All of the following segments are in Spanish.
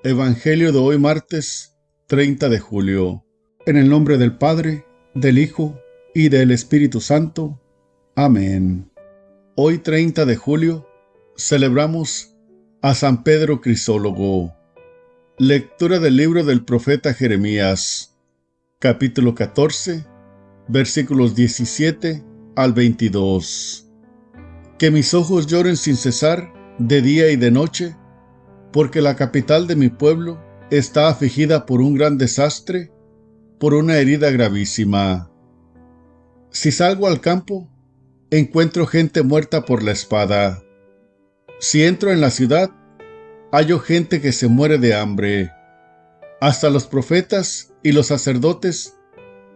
Evangelio de hoy martes 30 de julio. En el nombre del Padre, del Hijo y del Espíritu Santo. Amén. Hoy 30 de julio celebramos a San Pedro Crisólogo. Lectura del libro del profeta Jeremías, capítulo 14, versículos 17 al 22. Que mis ojos lloren sin cesar de día y de noche, porque la capital de mi pueblo está afligida por un gran desastre, por una herida gravísima. Si salgo al campo, encuentro gente muerta por la espada. Si entro en la ciudad, hallo gente que se muere de hambre. Hasta los profetas y los sacerdotes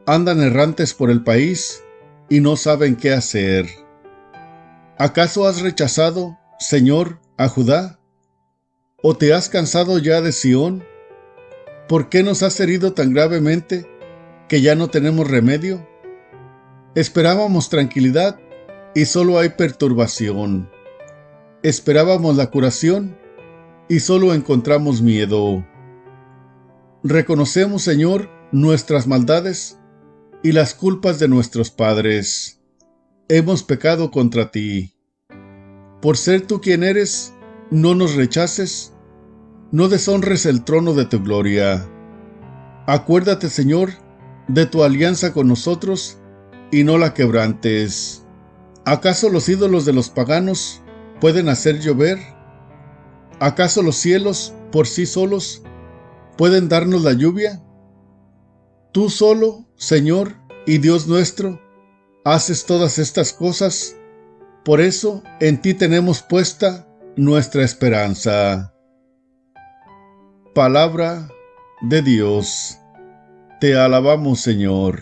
andan errantes por el país y no saben qué hacer. ¿Acaso has rechazado, Señor, a Judá? ¿O te has cansado ya de Sión? ¿Por qué nos has herido tan gravemente que ya no tenemos remedio? Esperábamos tranquilidad y solo hay perturbación. Esperábamos la curación y solo encontramos miedo. Reconocemos, Señor, nuestras maldades y las culpas de nuestros padres. Hemos pecado contra ti. Por ser tú quien eres, no nos rechaces, no deshonres el trono de tu gloria. Acuérdate, Señor, de tu alianza con nosotros y no la quebrantes. ¿Acaso los ídolos de los paganos pueden hacer llover? ¿Acaso los cielos, por sí solos, pueden darnos la lluvia? Tú solo, Señor y Dios nuestro, haces todas estas cosas. Por eso en ti tenemos puesta nuestra esperanza. Palabra de Dios. Te alabamos, Señor.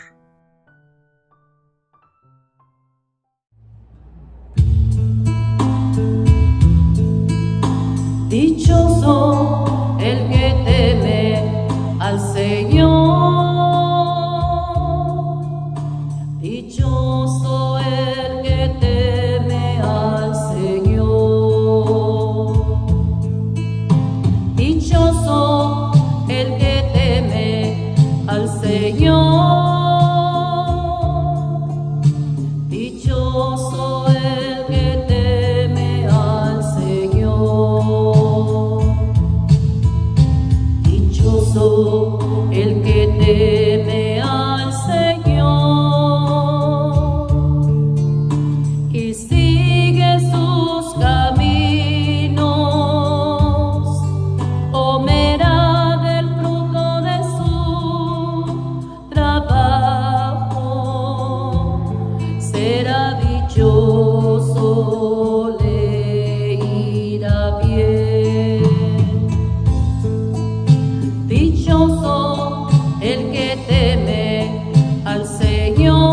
Dichoso el que teme al Señor. Dichoso el que teme al Señor. Dichoso el que teme al Señor. Dichoso el que teme al Señor. Dichoso el que teme al Señor y sigue sus caminos, comerá del fruto de su trabajo, será dichoso, le irá bien. Dichoso el que teme al Señor.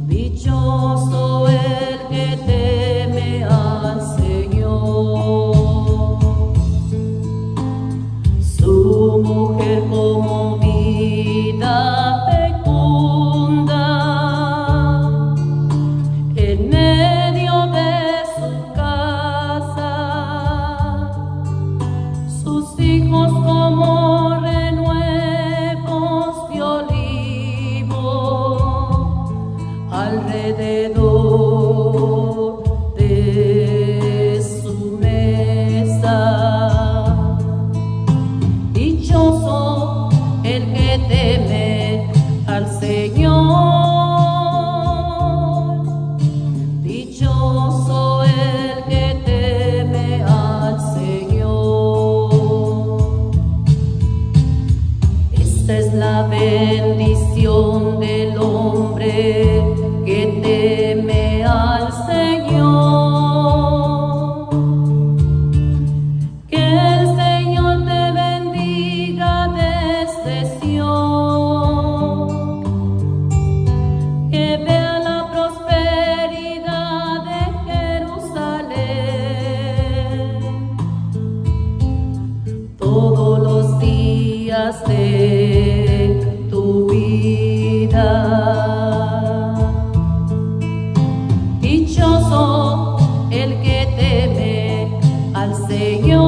Dichoso el que teme al Señor. Su mujer como vida fecunda en medio de su casa. Sus al Señor.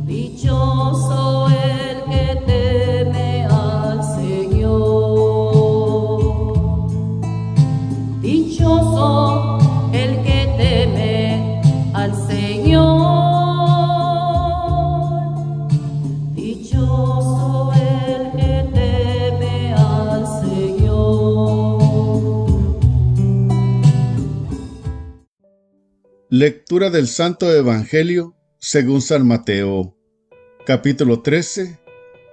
Dichoso el que teme al Señor. Dichoso el que teme al Señor. Dichoso el que teme al Señor. Lectura del Santo Evangelio según San Mateo, capítulo 13,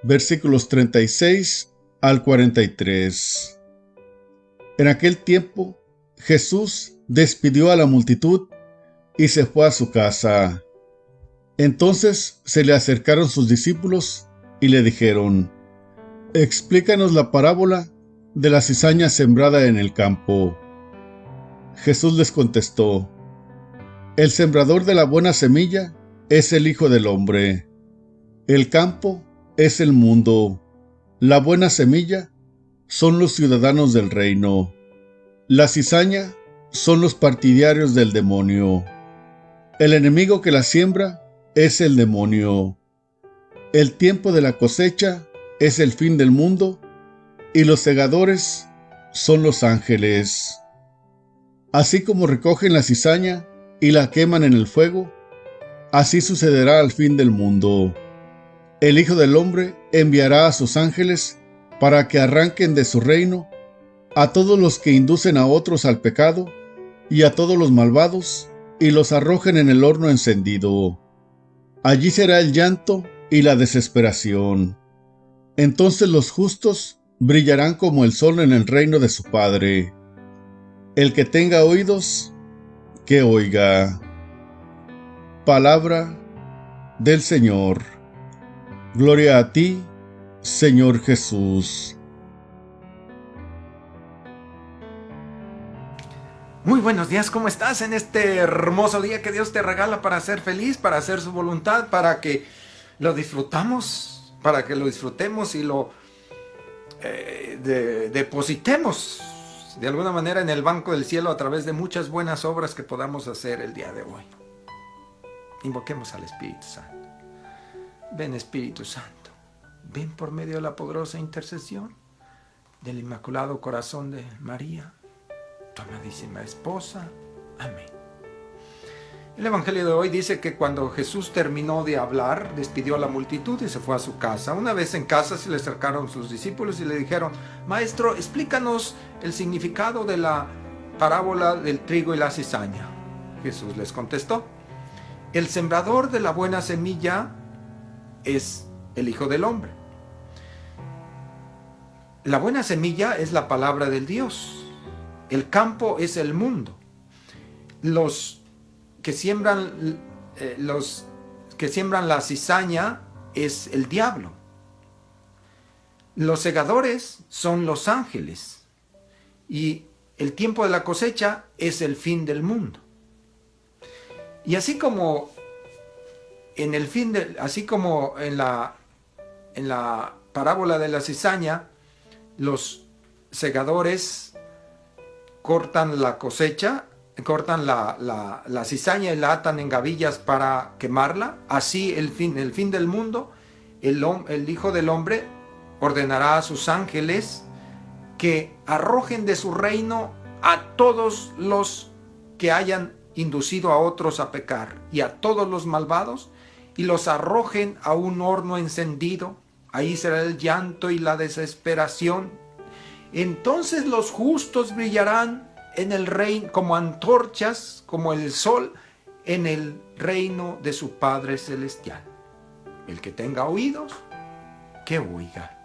versículos 36 al 43. En aquel tiempo, Jesús despidió a la multitud y se fue a su casa. Entonces se le acercaron sus discípulos y le dijeron: «Explícanos la parábola de la cizaña sembrada en el campo». Jesús les contestó: «El sembrador de la buena semilla es el Hijo del Hombre. El campo es el mundo. La buena semilla son los ciudadanos del reino. La cizaña son los partidarios del demonio. El enemigo que la siembra es el demonio. El tiempo de la cosecha es el fin del mundo, y los segadores son los ángeles. Así como recogen la cizaña y la queman en el fuego, así sucederá al fin del mundo. El Hijo del Hombre enviará a sus ángeles para que arranquen de su reino a todos los que inducen a otros al pecado y a todos los malvados, y los arrojen en el horno encendido. Allí será el llanto y la desesperación. Entonces los justos brillarán como el sol en el reino de su Padre. El que tenga oídos, que oiga. Palabra del Señor. Gloria a ti, Señor Jesús. Muy buenos días, ¿cómo estás en este hermoso día que Dios te regala para ser feliz, para hacer su voluntad, para que lo disfrutamos, para que lo disfrutemos y lo depositemos de alguna manera en el banco del cielo a través de muchas buenas obras que podamos hacer el día de hoy? Invoquemos al Espíritu Santo. Ven, Espíritu Santo, ven por medio de la poderosa intercesión del Inmaculado Corazón de María, tu amadísima esposa. Amén. El Evangelio de hoy dice que cuando Jesús terminó de hablar, despidió a la multitud y se fue a su casa. Una vez en casa se le acercaron sus discípulos y le dijeron: «Maestro, explícanos el significado de la parábola del trigo y la cizaña». Jesús les contestó: «El sembrador de la buena semilla es el Hijo del Hombre». La buena semilla es la palabra del Dios. El campo es el mundo. Los que siembran la cizaña es el diablo. Los segadores son los ángeles. Y el tiempo de la cosecha es el fin del mundo. Y así como en la parábola de la cizaña, los segadores cortan la cosecha, cortan la cizaña y la atan en gavillas para quemarla. Así el fin del mundo, el Hijo del Hombre ordenará a sus ángeles que arrojen de su reino a todos los que hayan inducido a otros a pecar y a todos los malvados, y los arrojen a un horno encendido. Ahí será el llanto y la desesperación. Entonces los justos brillarán en el reino como antorchas, como el sol, en el reino de su Padre Celestial. El que tenga oídos, que oiga.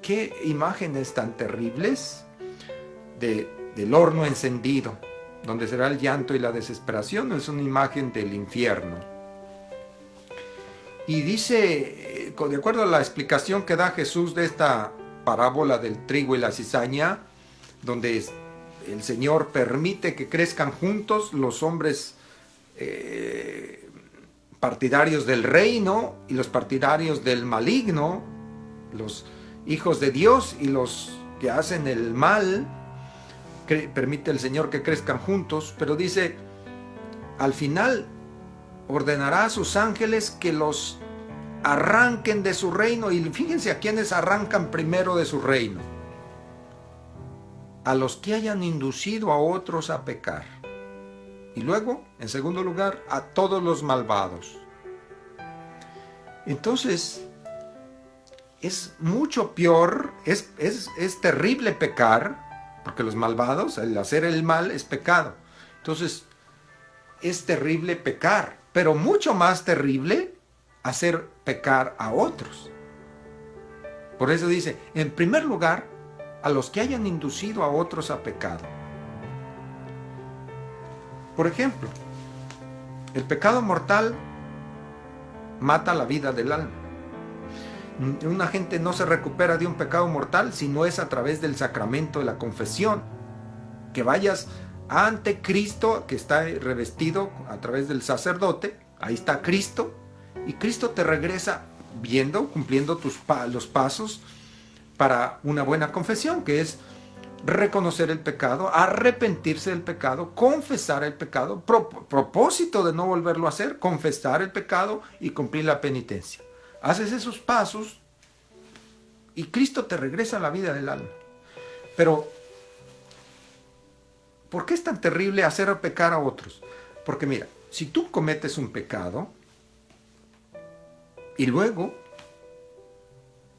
Qué imágenes tan terribles del horno encendido, donde será el llanto y la desesperación. Es una imagen del infierno. Y dice, de acuerdo a la explicación que da Jesús de esta parábola del trigo y la cizaña, donde el Señor permite que crezcan juntos los hombres partidarios del reino y los partidarios del maligno, los hijos de Dios y los que hacen el mal. permite el Señor que crezcan juntos, pero dice, al final ordenará a sus ángeles que los arranquen de su reino. Y fíjense a quienes arrancan primero de su reino: a los que hayan inducido a otros a pecar. Y luego, en segundo lugar, a todos los malvados. Entonces, es mucho peor, es terrible pecar, porque los malvados, el hacer el mal es pecado. Entonces, es terrible pecar, pero mucho más terrible hacer pecar a otros. Por eso dice, en primer lugar, a los que hayan inducido a otros a pecado. Por ejemplo, el pecado mortal mata la vida del alma. Una gente no se recupera de un pecado mortal si no es a través del sacramento de la confesión. Que vayas ante Cristo, que está revestido a través del sacerdote, ahí está Cristo, y Cristo te regresa cumpliendo los pasos para una buena confesión, que es reconocer el pecado, arrepentirse del pecado, confesar el pecado, propósito de no volverlo a hacer, confesar el pecado y cumplir la penitencia. Haces esos pasos y Cristo te regresa a la vida del alma. Pero, ¿por qué es tan terrible hacer pecar a otros? Porque mira, si tú cometes un pecado y luego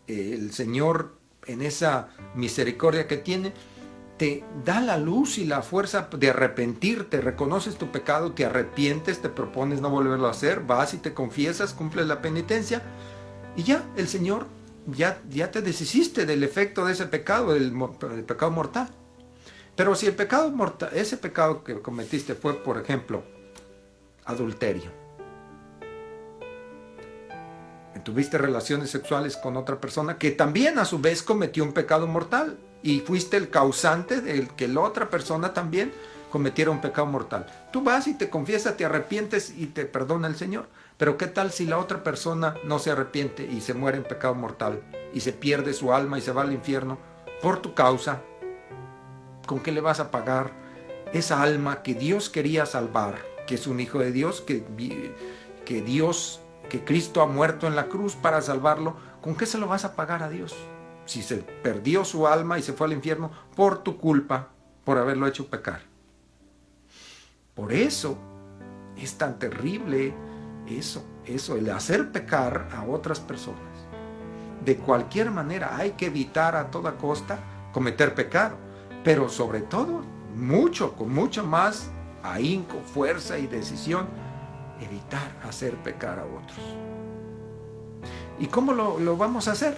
el Señor, en esa misericordia que tiene, te da la luz y la fuerza de arrepentirte, reconoces tu pecado, te arrepientes, te propones no volverlo a hacer, vas y te confiesas, cumples la penitencia y ya el Señor ya te deshiciste del efecto de ese pecado, del pecado mortal. Pero si el pecado mortal, ese pecado que cometiste fue, por ejemplo, adulterio, tuviste relaciones sexuales con otra persona que también a su vez cometió un pecado mortal y fuiste el causante de que la otra persona también cometiera un pecado mortal. Tú vas y te confiesas, te arrepientes y te perdona el Señor. Pero ¿qué tal si la otra persona no se arrepiente y se muere en pecado mortal y se pierde su alma y se va al infierno por tu causa? ¿Con qué le vas a pagar esa alma que Dios quería salvar, que es un hijo de Dios, que Cristo ha muerto en la cruz para salvarlo? ¿Con qué se lo vas a pagar a Dios? Si se perdió su alma y se fue al infierno por tu culpa, por haberlo hecho pecar. Por eso es tan terrible eso, el hacer pecar a otras personas. De cualquier manera hay que evitar a toda costa cometer pecado, pero sobre todo, con mucho más ahínco, fuerza y decisión, evitar hacer pecar a otros. ¿Y cómo lo vamos a hacer?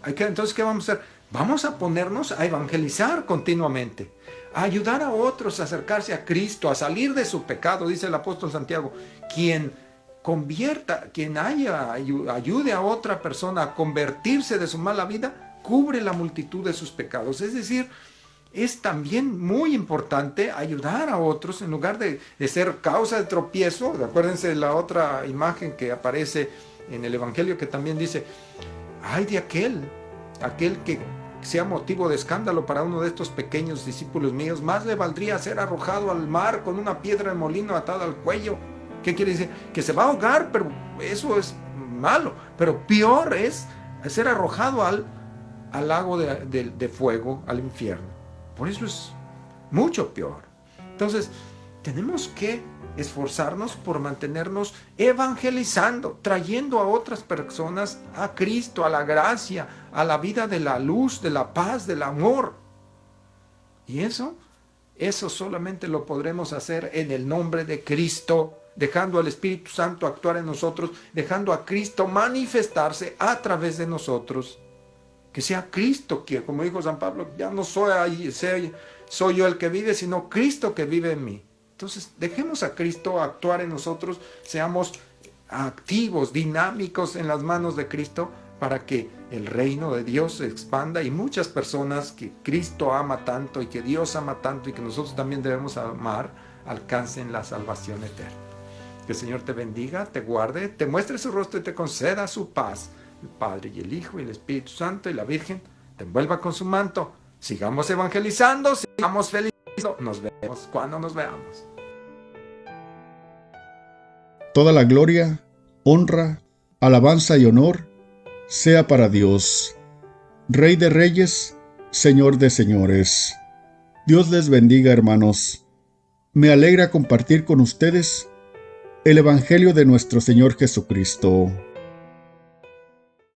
Entonces, ¿qué vamos a hacer? Vamos a ponernos a evangelizar continuamente, a ayudar a otros a acercarse a Cristo, a salir de su pecado, dice el apóstol Santiago. Quien ayude a otra persona a convertirse de su mala vida, cubre la multitud de sus pecados. Es decir, es también muy importante ayudar a otros en lugar de ser causa de tropiezo. Acuérdense de la otra imagen que aparece en el Evangelio que también dice: ay de aquel que sea motivo de escándalo para uno de estos pequeños discípulos míos, más le valdría ser arrojado al mar con una piedra de molino atada al cuello. ¿Qué quiere decir? Que se va a ahogar, pero eso es malo. Pero peor es ser arrojado al lago de fuego, al infierno. Por eso es mucho peor. Entonces, tenemos que esforzarnos por mantenernos evangelizando, trayendo a otras personas a Cristo, a la gracia, a la vida de la luz, de la paz, del amor. Y eso solamente lo podremos hacer en el nombre de Cristo, dejando al Espíritu Santo actuar en nosotros, dejando a Cristo manifestarse a través de nosotros. Que sea Cristo que, como dijo San Pablo, ya no soy yo el que vive, sino Cristo que vive en mí. Entonces, dejemos a Cristo actuar en nosotros, seamos activos, dinámicos en las manos de Cristo, para que el reino de Dios se expanda y muchas personas que Cristo ama tanto y que Dios ama tanto y que nosotros también debemos amar, alcancen la salvación eterna. Que el Señor te bendiga, te guarde, te muestre su rostro y te conceda su paz. El Padre y el Hijo y el Espíritu Santo y la Virgen te envuelva con su manto. Sigamos evangelizando, sigamos felices. Cristo. Nos vemos cuando nos veamos. Toda la gloria, honra, alabanza y honor sea para Dios, Rey de reyes, Señor de señores. Dios les bendiga, hermanos. Me alegra compartir con ustedes el Evangelio de nuestro Señor Jesucristo.